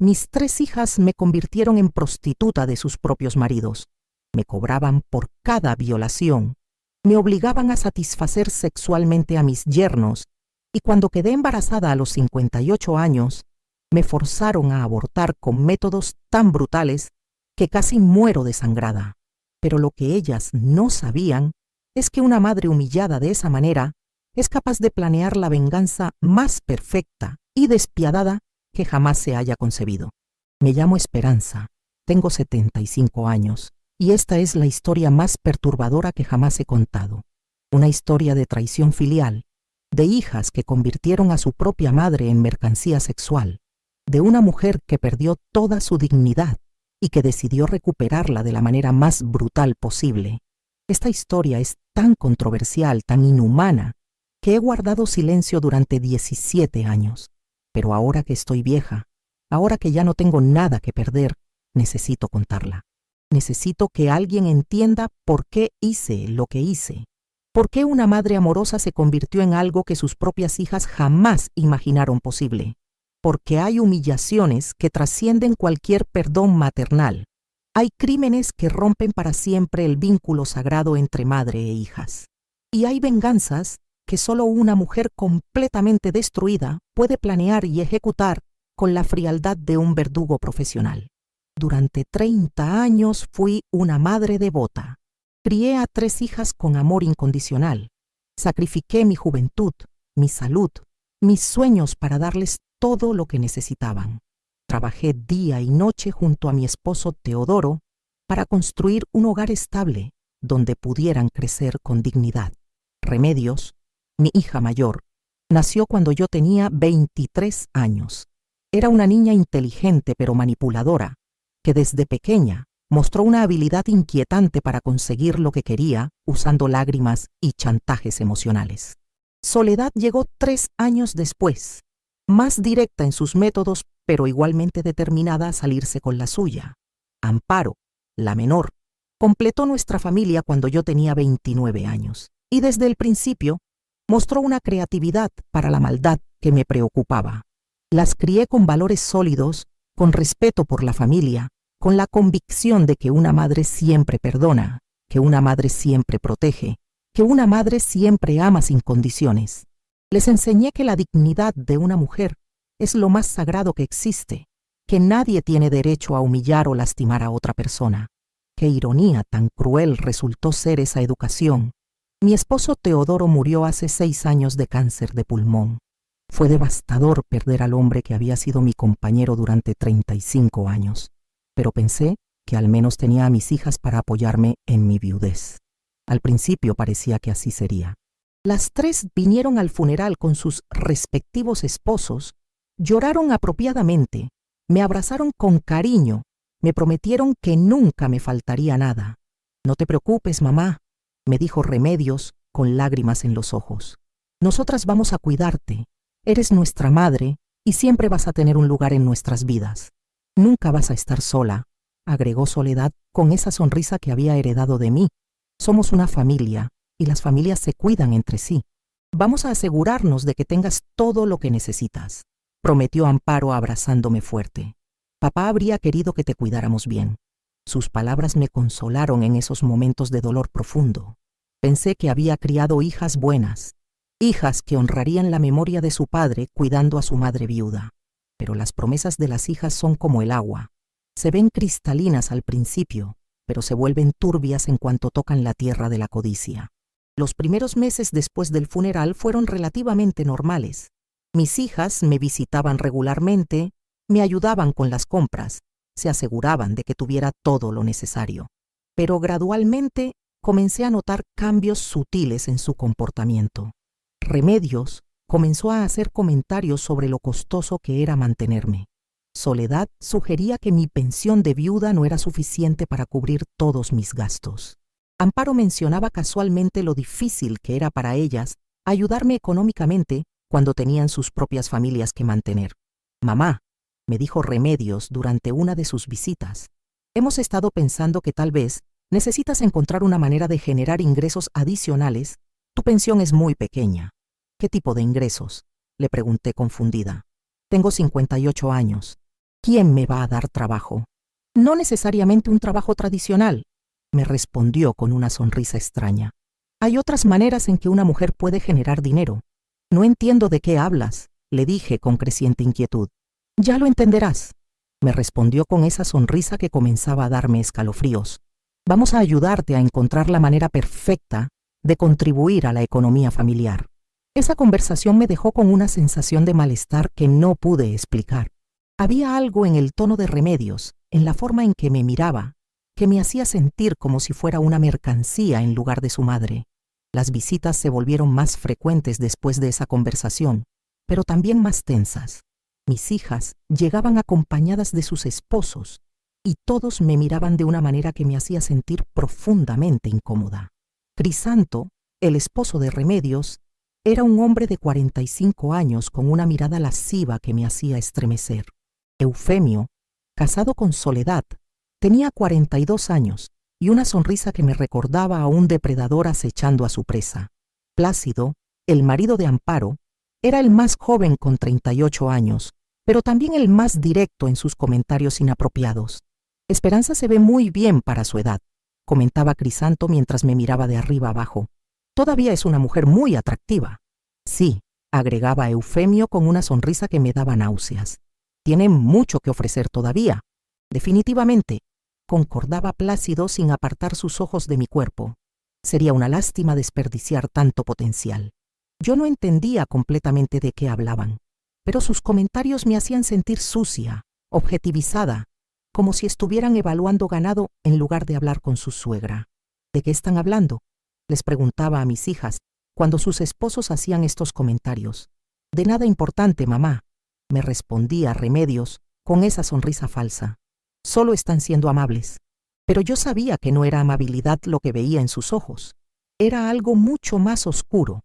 Mis 3 hijas me convirtieron en prostituta de sus propios maridos. Me cobraban por cada violación. Me obligaban a satisfacer sexualmente a mis yernos y cuando quedé embarazada a los 58 años, me forzaron a abortar con métodos tan brutales que casi muero desangrada. Pero lo que ellas no sabían es que una madre humillada de esa manera es capaz de planear la venganza más perfecta y despiadada que jamás se haya concebido. Me llamo Esperanza, tengo 75 años y esta es la historia más perturbadora que jamás he contado. Una historia de traición filial, de hijas que convirtieron a su propia madre en mercancía sexual, de una mujer que perdió toda su dignidad y que decidió recuperarla de la manera más brutal posible. Esta historia es tan controversial, tan inhumana, que he guardado silencio durante 17 años. Pero ahora que estoy vieja, ahora que ya no tengo nada que perder, necesito contarla. Necesito que alguien entienda por qué hice lo que hice. ¿Por qué una madre amorosa se convirtió en algo que sus propias hijas jamás imaginaron posible? Porque hay humillaciones que trascienden cualquier perdón maternal. Hay crímenes que rompen para siempre el vínculo sagrado entre madre e hijas. Y hay venganzas que solo una mujer completamente destruida puede planear y ejecutar con la frialdad de un verdugo profesional. Durante 30 años fui una madre devota. Crié a 3 hijas con amor incondicional. Sacrifiqué mi juventud, mi salud, mis sueños para darles todo lo que necesitaban. Trabajé día y noche junto a mi esposo Teodoro para construir un hogar estable donde pudieran crecer con dignidad. Remedios, mi hija mayor, nació cuando yo tenía 23 años. Era una niña inteligente pero manipuladora, que desde pequeña mostró una habilidad inquietante para conseguir lo que quería usando lágrimas y chantajes emocionales. Soledad llegó 3 años después, más directa en sus métodos, pero igualmente determinada a salirse con la suya. Amparo, la menor, completó nuestra familia cuando yo tenía 29 años, y desde el principio mostró una creatividad para la maldad que me preocupaba. Las crié con valores sólidos, con respeto por la familia, con la convicción de que una madre siempre perdona, que una madre siempre protege, que una madre siempre ama sin condiciones. Les enseñé que la dignidad de una mujer es lo más sagrado que existe, que nadie tiene derecho a humillar o lastimar a otra persona. Qué ironía tan cruel resultó ser esa educación. Mi esposo Teodoro murió hace 6 años de cáncer de pulmón. Fue devastador perder al hombre que había sido mi compañero durante 35 años, pero pensé que al menos tenía a mis hijas para apoyarme en mi viudez. Al principio parecía que así sería. Las 3 vinieron al funeral con sus respectivos esposos, lloraron apropiadamente, me abrazaron con cariño, me prometieron que nunca me faltaría nada. «No te preocupes, mamá», me dijo Remedios con lágrimas en los ojos. «Nosotras vamos a cuidarte. Eres nuestra madre y siempre vas a tener un lugar en nuestras vidas. Nunca vas a estar sola», agregó Soledad con esa sonrisa que había heredado de mí. «Somos una familia y las familias se cuidan entre sí. Vamos a asegurarnos de que tengas todo lo que necesitas», prometió Amparo abrazándome fuerte. «Papá habría querido que te cuidáramos bien». Sus palabras me consolaron en esos momentos de dolor profundo. Pensé que había criado hijas buenas, hijas que honrarían la memoria de su padre cuidando a su madre viuda. Pero las promesas de las hijas son como el agua. Se ven cristalinas al principio, pero se vuelven turbias en cuanto tocan la tierra de la codicia. Los primeros meses después del funeral fueron relativamente normales. Mis hijas me visitaban regularmente, me ayudaban con las compras, se aseguraban de que tuviera todo lo necesario. Pero gradualmente comencé a notar cambios sutiles en su comportamiento. Remedios comenzó a hacer comentarios sobre lo costoso que era mantenerme. Soledad sugería que mi pensión de viuda no era suficiente para cubrir todos mis gastos. Amparo mencionaba casualmente lo difícil que era para ellas ayudarme económicamente cuando tenían sus propias familias que mantener. «Mamá», me dijo Remedios durante una de sus visitas, «hemos estado pensando que tal vez necesitas encontrar una manera de generar ingresos adicionales. Tu pensión es muy pequeña». «¿Qué tipo de ingresos?», le pregunté confundida. «Tengo 58 años. ¿Quién me va a dar trabajo? No necesariamente un trabajo tradicional, me respondió con una sonrisa extraña. Hay otras maneras en que una mujer puede generar dinero. No entiendo de qué hablas, le dije con creciente inquietud. Ya lo entenderás, me respondió con esa sonrisa que comenzaba a darme escalofríos. Vamos a ayudarte a encontrar la manera perfecta de contribuir a la economía familiar. Esa conversación me dejó con una sensación de malestar que no pude explicar. Había algo en el tono de Remedios, en la forma en que me miraba, que me hacía sentir como si fuera una mercancía en lugar de su madre. Las visitas se volvieron más frecuentes después de esa conversación, pero también más tensas. Mis hijas llegaban acompañadas de sus esposos, y todos me miraban de una manera que me hacía sentir profundamente incómoda. Crisanto, el esposo de Remedios, era un hombre de 45 años con una mirada lasciva que me hacía estremecer. Eufemio, casado con Soledad, tenía 42 años y una sonrisa que me recordaba a un depredador acechando a su presa. Plácido, el marido de Amparo, era el más joven con 38 años, pero también el más directo en sus comentarios inapropiados. Esperanza se ve muy bien para su edad, comentaba Crisanto mientras me miraba de arriba abajo. Todavía es una mujer muy atractiva. Sí, agregaba Eufemio con una sonrisa que me daba náuseas. Tiene mucho que ofrecer todavía. Definitivamente, concordaba Plácido sin apartar sus ojos de mi cuerpo. Sería una lástima desperdiciar tanto potencial. Yo no entendía completamente de qué hablaban, pero sus comentarios me hacían sentir sucia, objetivizada, como si estuvieran evaluando ganado en lugar de hablar con su suegra. ¿De qué están hablando?, les preguntaba a mis hijas cuando sus esposos hacían estos comentarios. De nada importante, mamá, me respondía Remedios con esa sonrisa falsa. Solo están siendo amables. Pero yo sabía que no era amabilidad lo que veía en sus ojos. Era algo mucho más oscuro,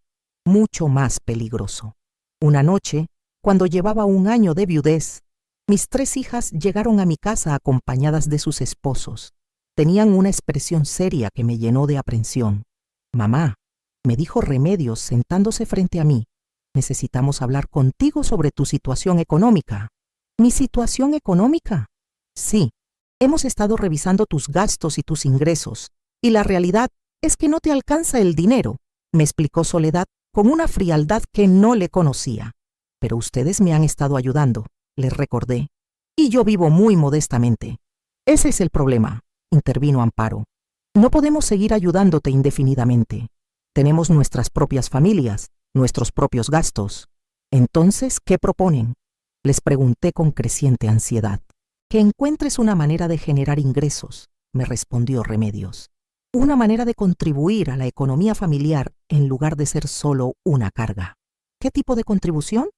mucho más peligroso. Una noche, cuando llevaba 1 año de viudez, mis 3 hijas llegaron a mi casa acompañadas de sus esposos. Tenían una expresión seria que me llenó de aprensión. Mamá, me dijo Remedios sentándose frente a mí, necesitamos hablar contigo sobre tu situación económica. ¿Mi situación económica? Sí, hemos estado revisando tus gastos y tus ingresos, y la realidad es que no te alcanza el dinero, me explicó Soledad con una frialdad que no le conocía. Pero ustedes me han estado ayudando, les recordé, y yo vivo muy modestamente. Ese es el problema, intervino Amparo. No podemos seguir ayudándote indefinidamente. Tenemos nuestras propias familias, nuestros propios gastos. Entonces, ¿qué proponen?, les pregunté con creciente ansiedad. Que encuentres una manera de generar ingresos, me respondió Remedios. Una manera de contribuir a la economía familiar en lugar de ser solo una carga. ¿Qué tipo de contribución?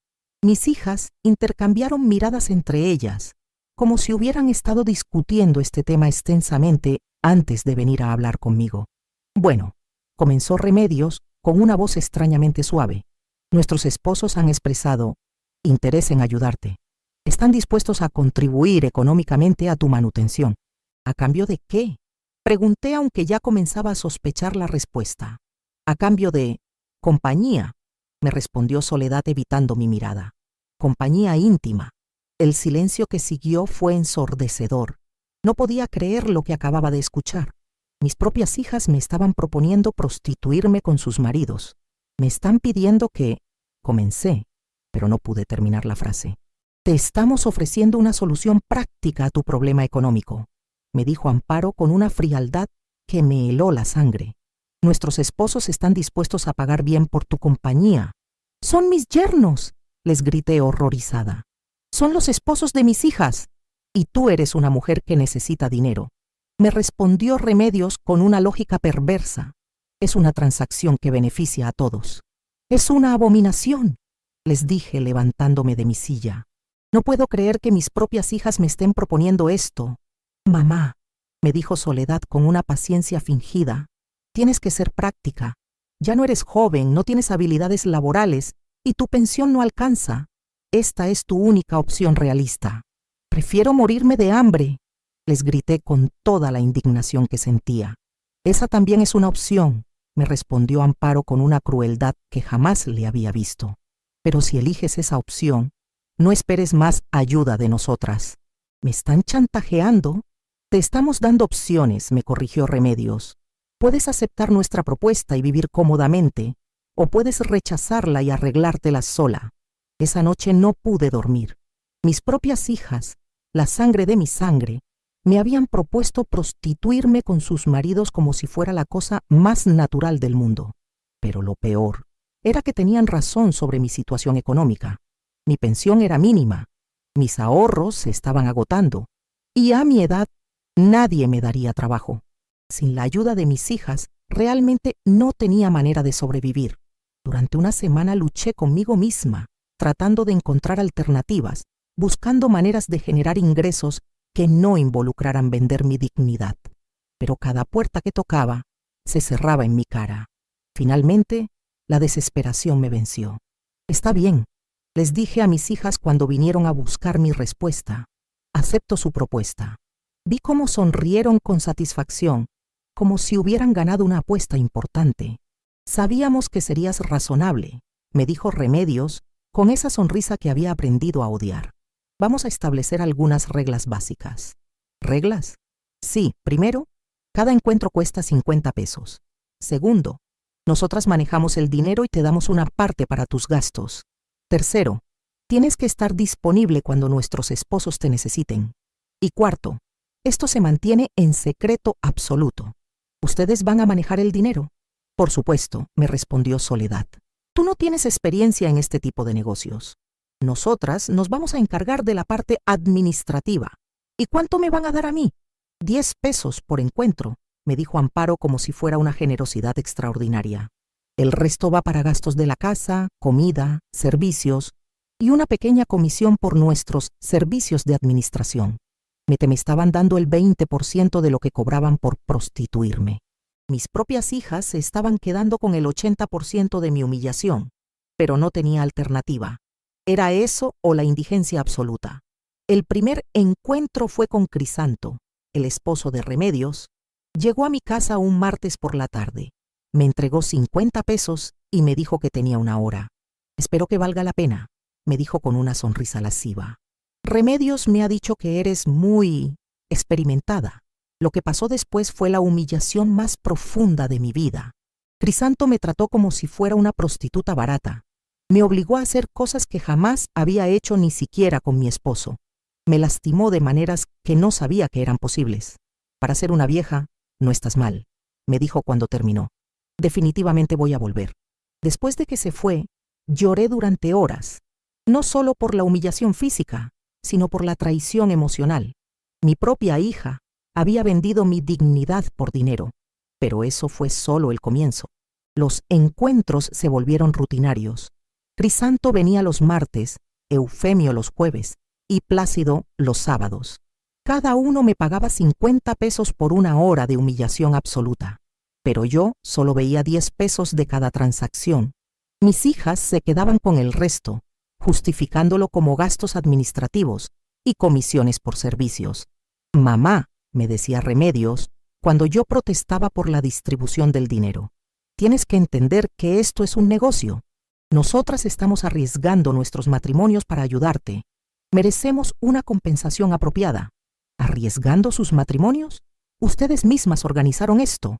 Mis hijas intercambiaron miradas entre ellas, como si hubieran estado discutiendo este tema extensamente antes de venir a hablar conmigo. Bueno, comenzó Remedios con una voz extrañamente suave. Nuestros esposos han expresado interés en ayudarte. Están dispuestos a contribuir económicamente a tu manutención. ¿A cambio de qué?, pregunté, aunque ya comenzaba a sospechar la respuesta. A cambio de compañía, me respondió Soledad evitando mi mirada. Compañía íntima. El silencio que siguió fue ensordecedor. No podía creer lo que acababa de escuchar. Mis propias hijas me estaban proponiendo prostituirme con sus maridos. Me están pidiendo que... Comencé, pero no pude terminar la frase. Te estamos ofreciendo una solución práctica a tu problema económico, me dijo Amparo con una frialdad que me heló la sangre. Nuestros esposos están dispuestos a pagar bien por tu compañía. Son mis yernos, les grité horrorizada. Son los esposos de mis hijas, y tú eres una mujer que necesita dinero. Me respondió Remedios con una lógica perversa. Es una transacción que beneficia a todos. Es una abominación, les dije levantándome de mi silla. No puedo creer que mis propias hijas me estén proponiendo esto. Mamá, me dijo Soledad con una paciencia fingida, tienes que ser práctica. Ya no eres joven, no tienes habilidades laborales y tu pensión no alcanza. Esta es tu única opción realista. Prefiero morirme de hambre, les grité con toda la indignación que sentía. Esa también es una opción, me respondió Amparo con una crueldad que jamás le había visto. Pero si eliges esa opción, no esperes más ayuda de nosotras. ¿Me están chantajeando? Te estamos dando opciones, me corrigió Remedios. Puedes aceptar nuestra propuesta y vivir cómodamente, o puedes rechazarla y arreglártela sola. Esa noche no pude dormir. Mis propias hijas, la sangre de mi sangre, me habían propuesto prostituirme con sus maridos como si fuera la cosa más natural del mundo. Pero lo peor era que tenían razón sobre mi situación económica. Mi pensión era mínima, mis ahorros se estaban agotando, y a mi edad nadie me daría trabajo. Sin la ayuda de mis hijas, realmente no tenía manera de sobrevivir. Durante una semana luché conmigo misma, tratando de encontrar alternativas, buscando maneras de generar ingresos que no involucraran vender mi dignidad. Pero cada puerta que tocaba se cerraba en mi cara. Finalmente, la desesperación me venció. Está bien, les dije a mis hijas cuando vinieron a buscar mi respuesta. Acepto su propuesta. Vi cómo sonrieron con satisfacción, como si hubieran ganado una apuesta importante. Sabíamos que serías razonable, me dijo Remedios, con esa sonrisa que había aprendido a odiar. Vamos a establecer algunas reglas básicas. ¿Reglas? Sí, primero, cada encuentro cuesta 50 pesos. Segundo, nosotras manejamos el dinero y te damos una parte para tus gastos. Tercero, tienes que estar disponible cuando nuestros esposos te necesiten. Y cuarto, esto se mantiene en secreto absoluto. ¿Ustedes van a manejar el dinero? Por supuesto, me respondió Soledad. Tú no tienes experiencia en este tipo de negocios. Nosotras nos vamos a encargar de la parte administrativa. ¿Y cuánto me van a dar a mí? 10 pesos por encuentro, me dijo Amparo como si fuera una generosidad extraordinaria. El resto va para gastos de la casa, comida, servicios y una pequeña comisión por nuestros servicios de administración. Me estaban dando el 20% de lo que cobraban por prostituirme. Mis propias hijas se estaban quedando con el 80% de mi humillación, pero no tenía alternativa. Era eso o la indigencia absoluta. El primer encuentro fue con Crisanto, el esposo de Remedios. Llegó a mi casa un martes por la tarde. Me entregó 50 pesos y me dijo que tenía una hora. Espero que valga la pena, me dijo con una sonrisa lasciva. Remedios me ha dicho que eres muy experimentada. Lo que pasó después fue la humillación más profunda de mi vida. Crisanto me trató como si fuera una prostituta barata. Me obligó a hacer cosas que jamás había hecho ni siquiera con mi esposo. Me lastimó de maneras que no sabía que eran posibles. Para ser una vieja, no estás mal, me dijo cuando terminó. Definitivamente voy a volver. Después de que se fue, lloré durante horas, no solo por la humillación física, sino por la traición emocional. Mi propia hija había vendido mi dignidad por dinero, pero eso fue solo el comienzo. Los encuentros se volvieron rutinarios. Crisanto venía los martes, Eufemio los jueves y Plácido los sábados. Cada uno me pagaba 50 pesos por una hora de humillación absoluta, pero yo solo veía 10 pesos de cada transacción. Mis hijas se quedaban con el resto, justificándolo como gastos administrativos y comisiones por servicios. Mamá, me decía Remedios, cuando yo protestaba por la distribución del dinero. Tienes que entender que esto es un negocio. Nosotras estamos arriesgando nuestros matrimonios para ayudarte. Merecemos una compensación apropiada. ¿Arriesgando sus matrimonios? Ustedes mismas organizaron esto.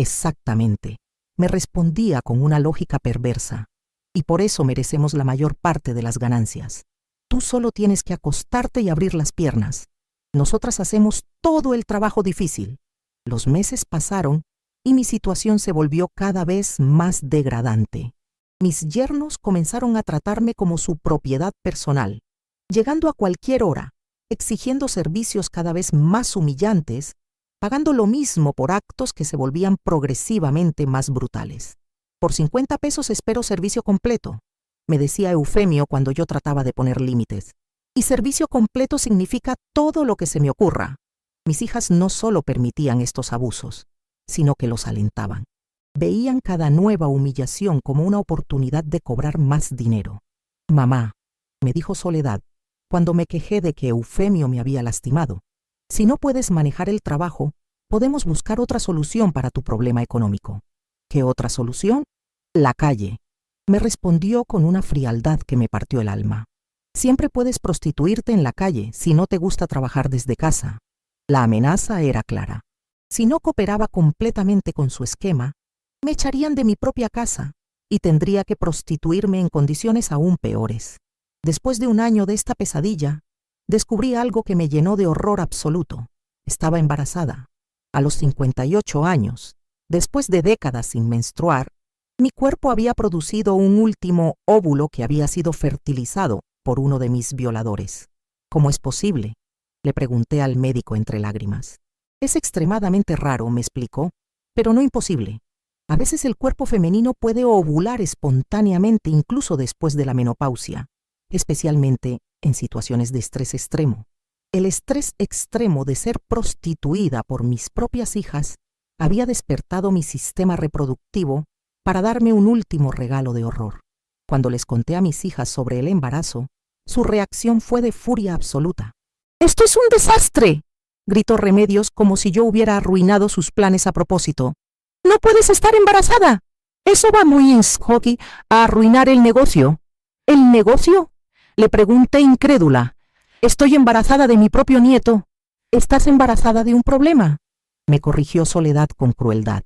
Exactamente, me respondía con una lógica perversa. Y por eso merecemos la mayor parte de las ganancias. Tú solo tienes que acostarte y abrir las piernas. Nosotras hacemos todo el trabajo difícil. Los meses pasaron y mi situación se volvió cada vez más degradante. Mis yernos comenzaron a tratarme como su propiedad personal, llegando a cualquier hora, exigiendo servicios cada vez más humillantes, pagando lo mismo por actos que se volvían progresivamente más brutales. Por 50 pesos espero servicio completo, me decía Eufemio cuando yo trataba de poner límites. Y servicio completo significa todo lo que se me ocurra. Mis hijas no solo permitían estos abusos, sino que los alentaban. Veían cada nueva humillación como una oportunidad de cobrar más dinero. Mamá, me dijo Soledad, cuando me quejé de que Eufemio me había lastimado, si no puedes manejar el trabajo, podemos buscar otra solución para tu problema económico. ¿Qué otra solución? La calle, me respondió con una frialdad que me partió el alma. Siempre puedes prostituirte en la calle si no te gusta trabajar desde casa. La amenaza era clara. Si no cooperaba completamente con su esquema, me echarían de mi propia casa y tendría que prostituirme en condiciones aún peores. Después de un año de esta pesadilla, descubrí algo que me llenó de horror absoluto. Estaba embarazada. A los 58 años, después de décadas sin menstruar, mi cuerpo había producido un último óvulo que había sido fertilizado por uno de mis violadores. ¿Cómo es posible?, le pregunté al médico entre lágrimas. Es extremadamente raro, me explicó, pero no imposible. A veces el cuerpo femenino puede ovular espontáneamente incluso después de la menopausia, especialmente en situaciones de estrés extremo. El estrés extremo de ser prostituida por mis propias hijas había despertado mi sistema reproductivo para darme un último regalo de horror. Cuando les conté a mis hijas sobre el embarazo, su reacción fue de furia absoluta. «¡Esto es un desastre!», gritó Remedios como si yo hubiera arruinado sus planes a propósito. «¡No puedes estar embarazada! Eso va muy en hockey a arruinar el negocio». «¿El negocio?», le pregunté incrédula. «Estoy embarazada de mi propio nieto». «Estás embarazada de un problema», me corrigió Soledad con crueldad.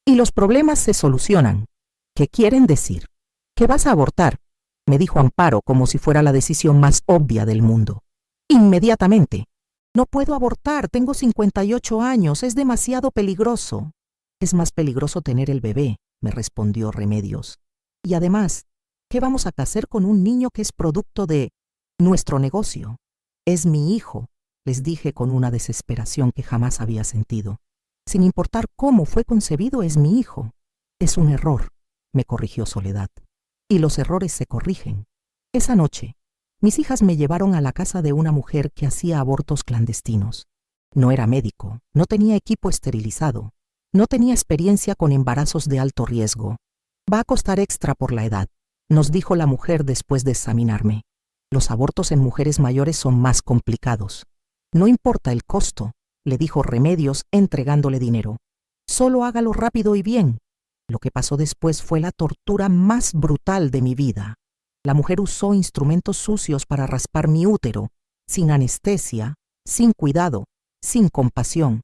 «Y los problemas se solucionan». «¿Qué quieren decir?». «Que vas a abortar», me dijo Amparo como si fuera la decisión más obvia del mundo. «Inmediatamente». «No puedo abortar, tengo 58 años, es demasiado peligroso». «Es más peligroso tener el bebé», me respondió Remedios. «Y además, ¿qué vamos a hacer con un niño que es producto de nuestro negocio?» «Es mi hijo», les dije con una desesperación que jamás había sentido. «Sin importar cómo fue concebido, es mi hijo». «Es un error», me corrigió Soledad. «Y los errores se corrigen». Esa noche, mis hijas me llevaron a la casa de una mujer que hacía abortos clandestinos. No era médico, no tenía equipo esterilizado, no tenía experiencia con embarazos de alto riesgo. «Va a costar extra por la edad», nos dijo la mujer después de examinarme. «Los abortos en mujeres mayores son más complicados». «No importa el costo», le dijo Remedios entregándole dinero. «Solo hágalo rápido y bien». Lo que pasó después fue la tortura más brutal de mi vida. La mujer usó instrumentos sucios para raspar mi útero, sin anestesia, sin cuidado, sin compasión.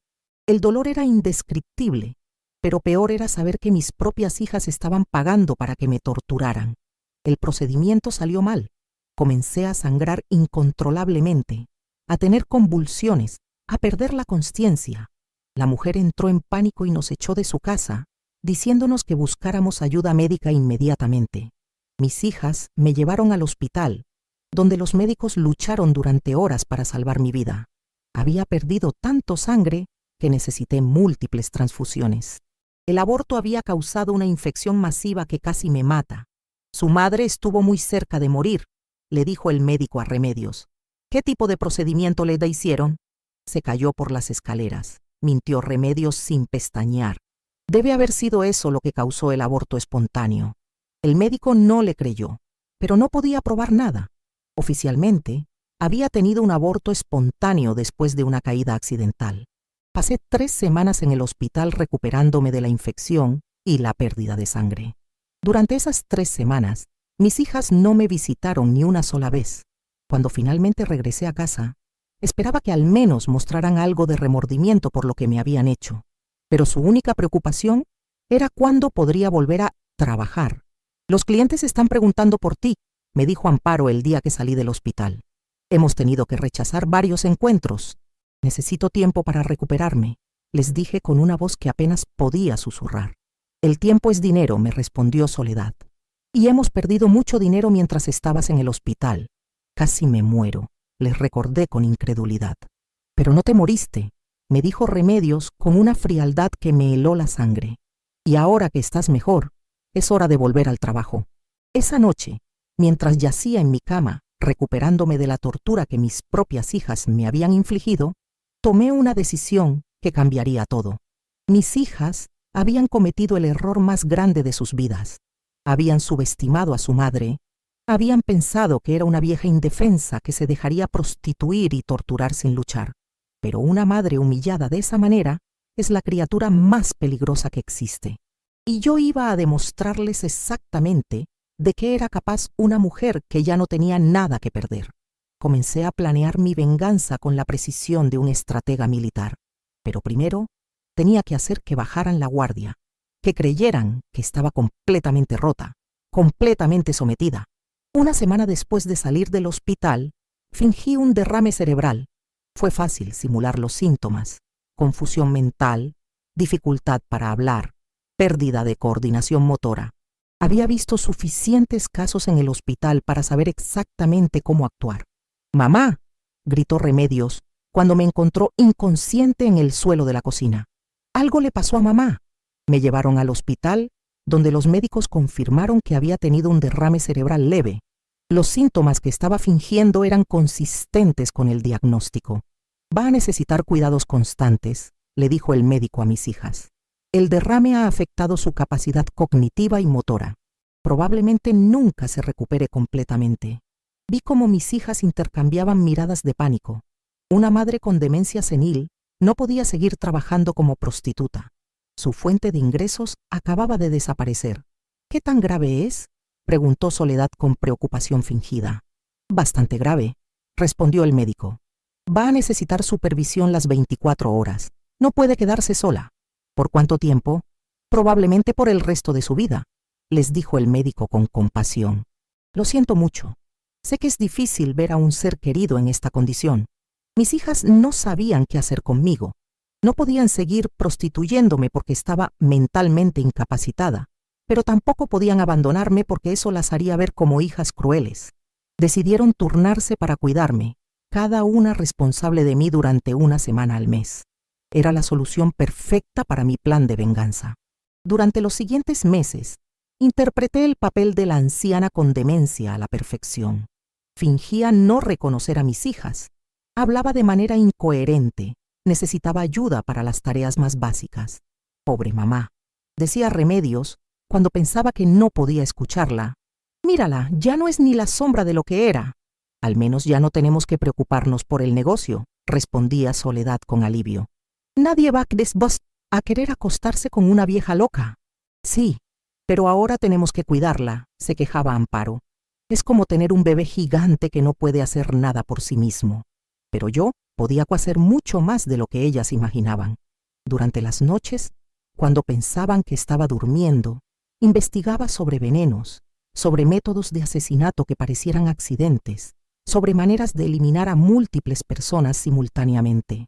El dolor era indescriptible, pero peor era saber que mis propias hijas estaban pagando para que me torturaran. El procedimiento salió mal. Comencé a sangrar incontrolablemente, a tener convulsiones, a perder la consciencia. La mujer entró en pánico y nos echó de su casa, diciéndonos que buscáramos ayuda médica inmediatamente. Mis hijas me llevaron al hospital, donde los médicos lucharon durante horas para salvar mi vida. Había perdido tanto sangre que necesité múltiples transfusiones. El aborto había causado una infección masiva que casi me mata. Su madre estuvo muy cerca de morir, le dijo el médico a Remedios. ¿Qué tipo de procedimiento le hicieron? Se cayó por las escaleras, mintió Remedios sin pestañear. Debe haber sido eso lo que causó el aborto espontáneo. El médico no le creyó, pero no podía probar nada. Oficialmente, había tenido un aborto espontáneo después de una caída accidental. Pasé 3 semanas en el hospital recuperándome de la infección y la pérdida de sangre. Durante esas 3 semanas, mis hijas no me visitaron ni una sola vez. Cuando finalmente regresé a casa, esperaba que al menos mostraran algo de remordimiento por lo que me habían hecho. Pero su única preocupación era cuándo podría volver a trabajar. «Los clientes están preguntando por ti», me dijo Amparo el día que salí del hospital. «Hemos tenido que rechazar varios encuentros. Necesito tiempo para recuperarme», les dije con una voz que apenas podía susurrar. «El tiempo es dinero», me respondió Soledad. «Y hemos perdido mucho dinero mientras estabas en el hospital. Casi me muero», les recordé con incredulidad. «Pero no te moriste», me dijo Remedios con una frialdad que me heló la sangre. «Y ahora que estás mejor, es hora de volver al trabajo». Esa noche, mientras yacía en mi cama, recuperándome de la tortura que mis propias hijas me habían infligido, tomé una decisión que cambiaría todo. Mis hijas habían cometido el error más grande de sus vidas. Habían subestimado a su madre, habían pensado que era una vieja indefensa que se dejaría prostituir y torturar sin luchar. Pero una madre humillada de esa manera es la criatura más peligrosa que existe. Y yo iba a demostrarles exactamente de qué era capaz una mujer que ya no tenía nada que perder. Comencé a planear mi venganza con la precisión de un estratega militar. Pero primero tenía que hacer que bajaran la guardia, que creyeran que estaba completamente rota, completamente sometida. Una semana después de salir del hospital, fingí un derrame cerebral. Fue fácil simular los síntomas: confusión mental, dificultad para hablar, pérdida de coordinación motora. Había visto suficientes casos en el hospital para saber exactamente cómo actuar. «¡Mamá!», gritó Remedios cuando me encontró inconsciente en el suelo de la cocina. «Algo le pasó a mamá». Me llevaron al hospital, donde los médicos confirmaron que había tenido un derrame cerebral leve. Los síntomas que estaba fingiendo eran consistentes con el diagnóstico. «Va a necesitar cuidados constantes», le dijo el médico a mis hijas. «El derrame ha afectado su capacidad cognitiva y motora. Probablemente nunca se recupere completamente». Vi cómo mis hijas intercambiaban miradas de pánico. Una madre con demencia senil no podía seguir trabajando como prostituta. Su fuente de ingresos acababa de desaparecer. «¿Qué tan grave es?», preguntó Soledad con preocupación fingida. «Bastante grave», respondió el médico. «Va a necesitar supervisión las 24 horas. No puede quedarse sola». «¿Por cuánto tiempo?». «Probablemente por el resto de su vida», les dijo el médico con compasión. «Lo siento mucho. Sé que es difícil ver a un ser querido en esta condición. Mis hijas no sabían qué hacer conmigo. No podían seguir prostituyéndome porque estaba mentalmente incapacitada, pero tampoco podían abandonarme porque eso las haría ver como hijas crueles. Decidieron turnarse para cuidarme, cada una responsable de mí durante una semana al mes. Era la solución perfecta para mi plan de venganza. Durante los siguientes meses, interpreté el papel de la anciana con demencia a la perfección. Fingía no reconocer a mis hijas. Hablaba de manera incoherente. Necesitaba ayuda para las tareas más básicas. «Pobre mamá», decía Remedios cuando pensaba que no podía escucharla. «Mírala, ya no es ni la sombra de lo que era». «Al menos ya no tenemos que preocuparnos por el negocio», respondía Soledad con alivio. «Nadie va a querer acostarse con una vieja loca». «Sí, pero ahora tenemos que cuidarla», se quejaba Amparo. «Es como tener un bebé gigante que no puede hacer nada por sí mismo». Pero yo podía hacer mucho más de lo que ellas imaginaban. Durante las noches, cuando pensaban que estaba durmiendo, investigaba sobre venenos, sobre métodos de asesinato que parecieran accidentes, sobre maneras de eliminar a múltiples personas simultáneamente.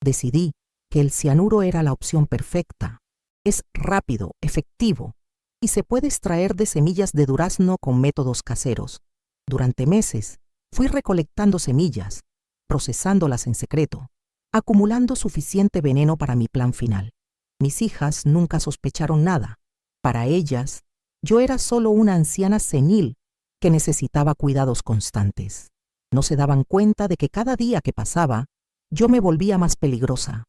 Decidí que el cianuro era la opción perfecta. Es rápido, efectivo, y se puede extraer de semillas de durazno con métodos caseros. Durante meses fui recolectando semillas, procesándolas en secreto, acumulando suficiente veneno para mi plan final. Mis hijas nunca sospecharon nada. Para ellas, yo era solo una anciana senil que necesitaba cuidados constantes. No se daban cuenta de que cada día que pasaba, yo me volvía más peligrosa.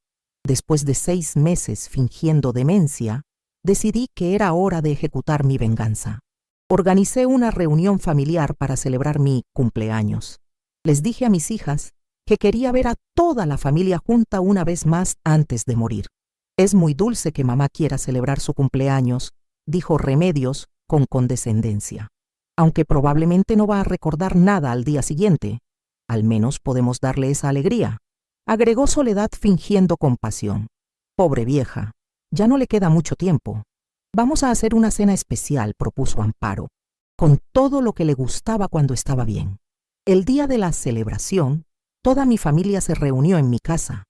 Después de 6 meses fingiendo demencia, decidí que era hora de ejecutar mi venganza. Organicé una reunión familiar para celebrar mi cumpleaños. Les dije a mis hijas que quería ver a toda la familia junta una vez más antes de morir. «Es muy dulce que mamá quiera celebrar su cumpleaños», dijo Remedios con condescendencia. «Aunque probablemente no va a recordar nada al día siguiente. Al menos podemos darle esa alegría», agregó Soledad fingiendo compasión. «Pobre vieja, ya no le queda mucho tiempo. Vamos a hacer una cena especial», propuso Amparo, con todo lo que le gustaba cuando estaba bien. El día de la celebración, toda mi familia se reunió en mi casa.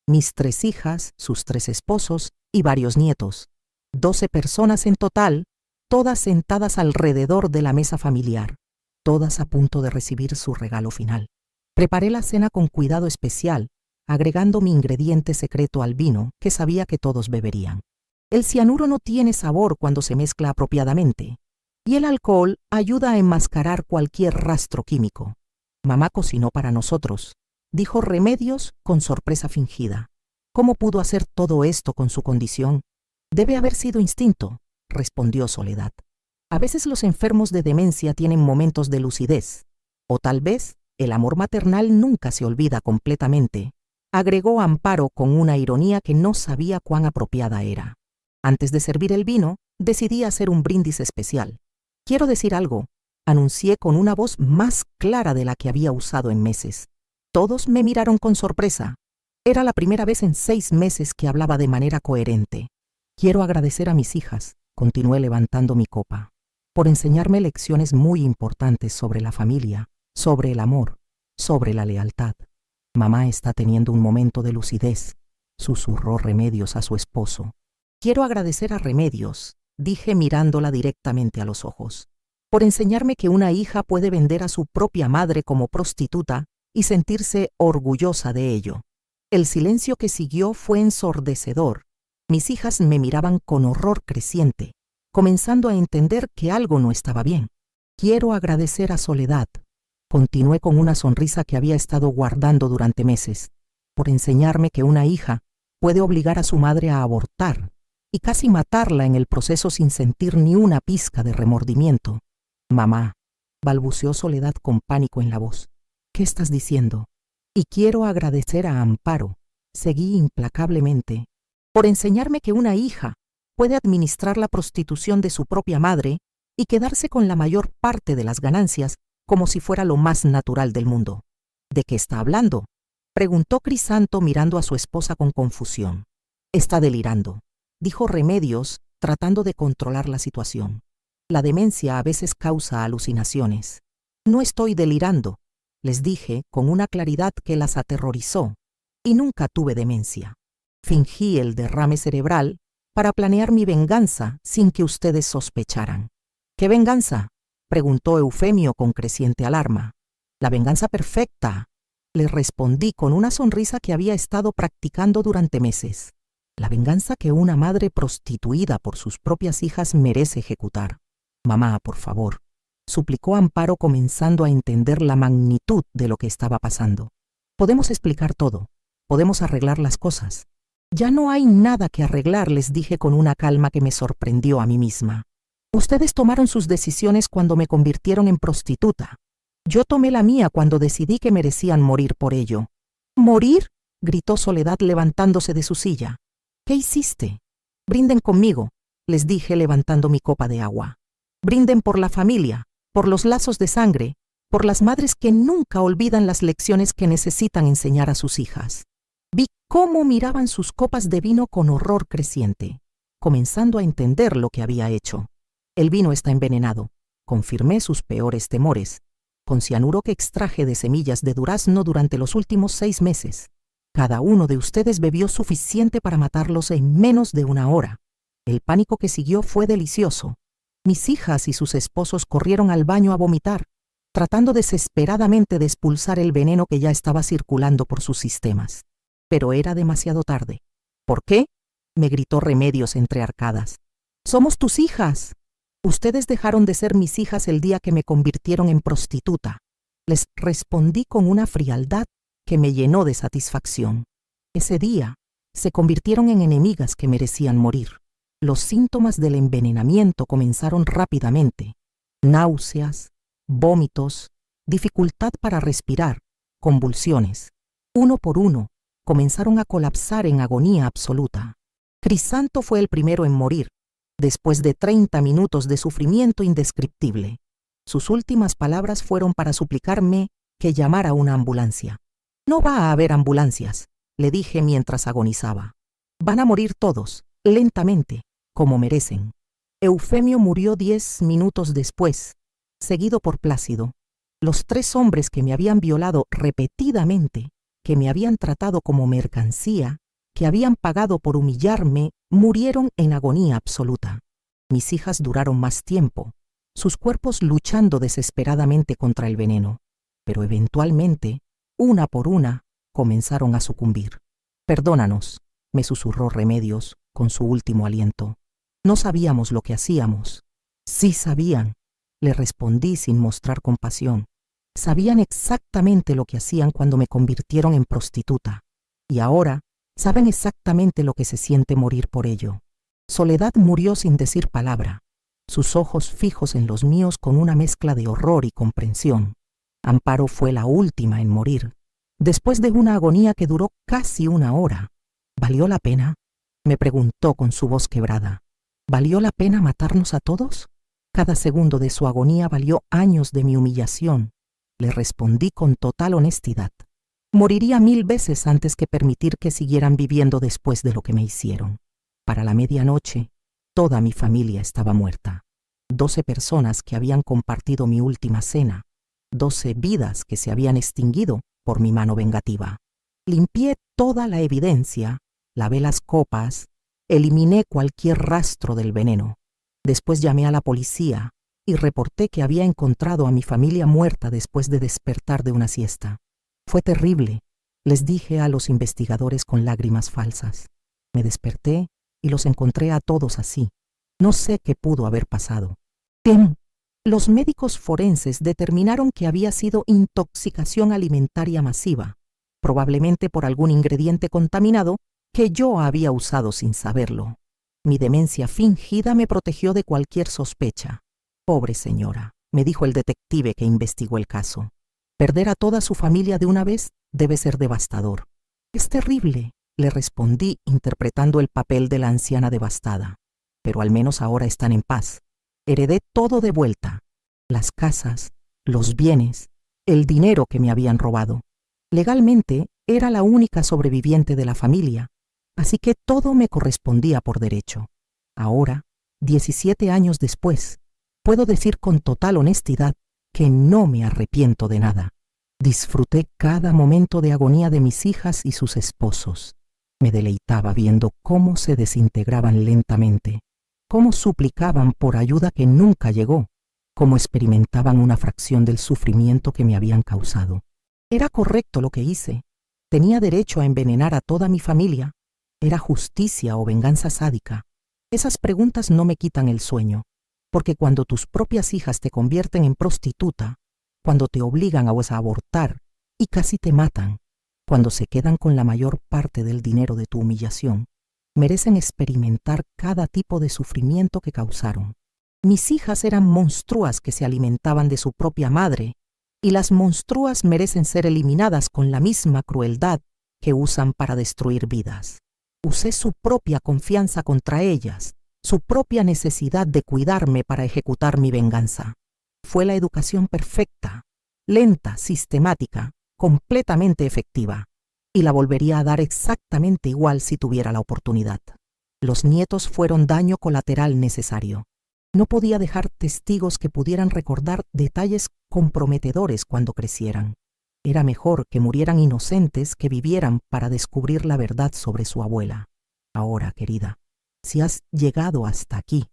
Mis 3 hijas, sus 3 esposos y varios nietos. 12 personas en total, todas sentadas alrededor de la mesa familiar, todas a punto de recibir su regalo final. Preparé la cena con cuidado especial, agregando mi ingrediente secreto al vino que sabía que todos beberían. El cianuro no tiene sabor cuando se mezcla apropiadamente, y el alcohol ayuda a enmascarar cualquier rastro químico. Mamá cocinó para nosotros, dijo Remedios con sorpresa fingida. ¿Cómo pudo hacer todo esto con su condición? Debe haber sido instinto, respondió Soledad. A veces los enfermos de demencia tienen momentos de lucidez, o tal vez el amor maternal nunca se olvida completamente, agregó Amparo con una ironía que no sabía cuán apropiada era. Antes de servir el vino, decidí hacer un brindis especial. Quiero decir algo, anuncié con una voz más clara de la que había usado en meses. Todos me miraron con sorpresa. Era la primera vez en 6 meses que hablaba de manera coherente. Quiero agradecer a mis hijas, continué levantando mi copa, por enseñarme lecciones muy importantes sobre la familia, sobre el amor, sobre la lealtad. Mamá está teniendo un momento de lucidez, susurró Remedios a su esposo. Quiero agradecer a Remedios, dije mirándola directamente a los ojos, por enseñarme que una hija puede vender a su propia madre como prostituta y sentirse orgullosa de ello. El silencio que siguió fue ensordecedor. Mis hijas me miraban con horror creciente, comenzando a entender que algo no estaba bien. Quiero agradecer a Soledad, continué con una sonrisa que había estado guardando durante meses, por enseñarme que una hija puede obligar a su madre a abortar y casi matarla en el proceso sin sentir ni una pizca de remordimiento. Mamá, balbuceó Soledad con pánico en la voz. ¿Qué estás diciendo? Y quiero agradecer a Amparo, seguí implacablemente, por enseñarme que una hija puede administrar la prostitución de su propia madre y quedarse con la mayor parte de las ganancias como si fuera lo más natural del mundo. ¿De qué está hablando?, preguntó Crisanto mirando a su esposa con confusión. Está delirando, dijo Remedios, tratando de controlar la situación. La demencia a veces causa alucinaciones. No estoy delirando, les dije con una claridad que las aterrorizó, y nunca tuve demencia. Fingí el derrame cerebral para planear mi venganza sin que ustedes sospecharan. ¿Qué venganza?, preguntó Eufemio con creciente alarma. La venganza perfecta, le respondí con una sonrisa que había estado practicando durante meses. La venganza que una madre prostituida por sus propias hijas merece ejecutar. Mamá, por favor, suplicó Amparo, comenzando a entender la magnitud de lo que estaba pasando. Podemos explicar todo, podemos arreglar las cosas. Ya no hay nada que arreglar, les dije con una calma que me sorprendió a mí misma. Ustedes tomaron sus decisiones cuando me convirtieron en prostituta. Yo tomé la mía cuando decidí que merecían morir por ello. ¿Morir?, gritó Soledad levantándose de su silla. ¿Qué hiciste? Brinden conmigo, les dije levantando mi copa de agua. Brinden por la familia, por los lazos de sangre, por las madres que nunca olvidan las lecciones que necesitan enseñar a sus hijas. Vi cómo miraban sus copas de vino con horror creciente, comenzando a entender lo que había hecho. El vino está envenenado, confirmé sus peores temores, con cianuro que extraje de semillas de durazno durante los últimos 6 meses. Cada uno de ustedes bebió suficiente para matarlos en menos de 1 hora. El pánico que siguió fue delicioso. Mis hijas y sus esposos corrieron al baño a vomitar, tratando desesperadamente de expulsar el veneno que ya estaba circulando por sus sistemas. Pero era demasiado tarde. ¿Por qué?, me gritó Remedios entre arcadas. «Somos tus hijas. Ustedes dejaron de ser mis hijas el día que me convirtieron en prostituta», les respondí con una frialdad que me llenó de satisfacción. Ese día se convirtieron en enemigas que merecían morir. Los síntomas del envenenamiento comenzaron rápidamente: náuseas, vómitos, dificultad para respirar, convulsiones. Uno por uno, comenzaron a colapsar en agonía absoluta. Crisanto fue el primero en morir, después de 30 minutos de sufrimiento indescriptible. Sus últimas palabras fueron para suplicarme que llamara una ambulancia. «No va a haber ambulancias», le dije mientras agonizaba. «Van a morir todos, lentamente, como merecen». Eufemio murió 10 minutos después, seguido por Plácido. Los 3 hombres que me habían violado repetidamente, que me habían tratado como mercancía, que habían pagado por humillarme, murieron en agonía absoluta. Mis hijas duraron más tiempo, sus cuerpos luchando desesperadamente contra el veneno, pero eventualmente, una por una, comenzaron a sucumbir. «Perdónanos», me susurró Remedios con su último aliento. «No sabíamos lo que hacíamos». «Sí sabían», le respondí sin mostrar compasión. «Sabían exactamente lo que hacían cuando me convirtieron en prostituta. Y ahora saben exactamente lo que se siente morir por ello». Soledad murió sin decir palabra, sus ojos fijos en los míos con una mezcla de horror y comprensión. Amparo fue la última en morir, después de una agonía que duró casi 1 hora. «¿Valió la pena?», me preguntó con su voz quebrada. «¿Valió la pena matarnos a todos?». Cada segundo de su agonía valió años de mi humillación. Le respondí con total honestidad. Moriría 1000 veces antes que permitir que siguieran viviendo después de lo que me hicieron. Para la medianoche, toda mi familia estaba muerta. 12 personas que habían compartido mi última cena. 12 vidas que se habían extinguido por mi mano vengativa. Limpié toda la evidencia, lavé las copas, eliminé cualquier rastro del veneno. Después llamé a la policía y reporté que había encontrado a mi familia muerta después de despertar de una siesta. Fue terrible, les dije a los investigadores con lágrimas falsas. Me desperté y los encontré a todos así. No sé qué pudo haber pasado. Los médicos forenses determinaron que había sido intoxicación alimentaria masiva, probablemente por algún ingrediente contaminado que yo había usado sin saberlo. Mi demencia fingida me protegió de cualquier sospecha. Pobre señora, me dijo el detective que investigó el caso. Perder a toda su familia de una vez debe ser devastador. Es terrible, le respondí interpretando el papel de la anciana devastada. Pero al menos ahora están en paz. Heredé todo de vuelta. Las casas, los bienes, el dinero que me habían robado. Legalmente era la única sobreviviente de la familia, así que todo me correspondía por derecho. Ahora, 17 años después, puedo decir con total honestidad que no me arrepiento de nada. Disfruté cada momento de agonía de mis hijas y sus esposos. Me deleitaba viendo cómo se desintegraban lentamente, cómo suplicaban por ayuda que nunca llegó, cómo experimentaban una fracción del sufrimiento que me habían causado. Era correcto lo que hice. Tenía derecho a envenenar a toda mi familia. ¿Era justicia o venganza sádica? Esas preguntas no me quitan el sueño, porque cuando tus propias hijas te convierten en prostituta, cuando te obligan a abortar y casi te matan, cuando se quedan con la mayor parte del dinero de tu humillación, merecen experimentar cada tipo de sufrimiento que causaron. Mis hijas eran monstruas que se alimentaban de su propia madre, y las monstruas merecen ser eliminadas con la misma crueldad que usan para destruir vidas. Usé su propia confianza contra ellas, su propia necesidad de cuidarme para ejecutar mi venganza. Fue la educación perfecta, lenta, sistemática, completamente efectiva, y la volvería a dar exactamente igual si tuviera la oportunidad. Los nietos fueron daño colateral necesario. No podía dejar testigos que pudieran recordar detalles comprometedores cuando crecieran. Era mejor que murieran inocentes que vivieran para descubrir la verdad sobre su abuela. Ahora, querida, si has llegado hasta aquí,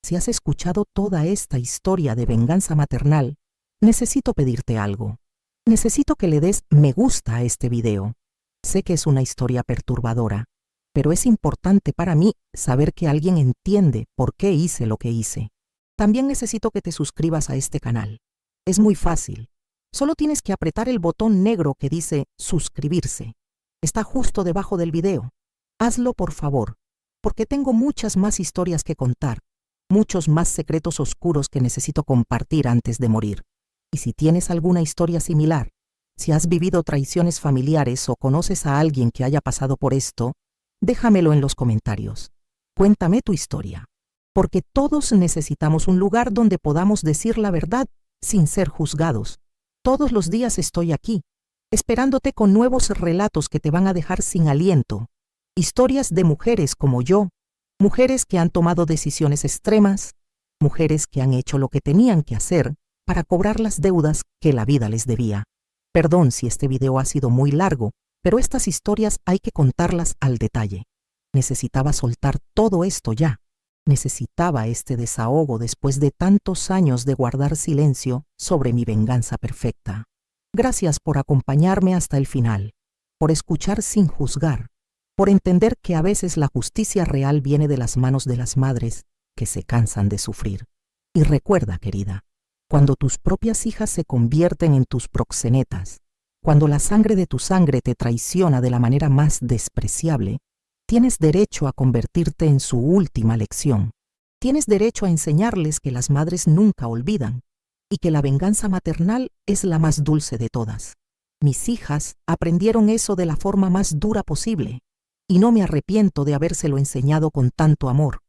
si has escuchado toda esta historia de venganza maternal, necesito pedirte algo. Necesito que le des me gusta a este video. Sé que es una historia perturbadora, pero es importante para mí saber que alguien entiende por qué hice lo que hice. También necesito que te suscribas a este canal. Es muy fácil. Solo tienes que apretar el botón negro que dice suscribirse. Está justo debajo del video. Hazlo por favor, porque tengo muchas más historias que contar, muchos más secretos oscuros que necesito compartir antes de morir. Y si tienes alguna historia similar, si has vivido traiciones familiares o conoces a alguien que haya pasado por esto, déjamelo en los comentarios. Cuéntame tu historia, porque todos necesitamos un lugar donde podamos decir la verdad sin ser juzgados. Todos los días estoy aquí, esperándote con nuevos relatos que te van a dejar sin aliento. Historias de mujeres como yo, mujeres que han tomado decisiones extremas, mujeres que han hecho lo que tenían que hacer para cobrar las deudas que la vida les debía. Perdón si este video ha sido muy largo, pero estas historias hay que contarlas al detalle. Necesitaba soltar todo esto ya. Necesitaba este desahogo después de tantos años de guardar silencio sobre mi venganza perfecta. Gracias por acompañarme hasta el final, por escuchar sin juzgar, por entender que a veces la justicia real viene de las manos de las madres que se cansan de sufrir. Y recuerda, querida, cuando tus propias hijas se convierten en tus proxenetas, cuando la sangre de tu sangre te traiciona de la manera más despreciable, tienes derecho a convertirte en su última lección. Tienes derecho a enseñarles que las madres nunca olvidan y que la venganza maternal es la más dulce de todas. Mis hijas aprendieron eso de la forma más dura posible y no me arrepiento de habérselo enseñado con tanto amor.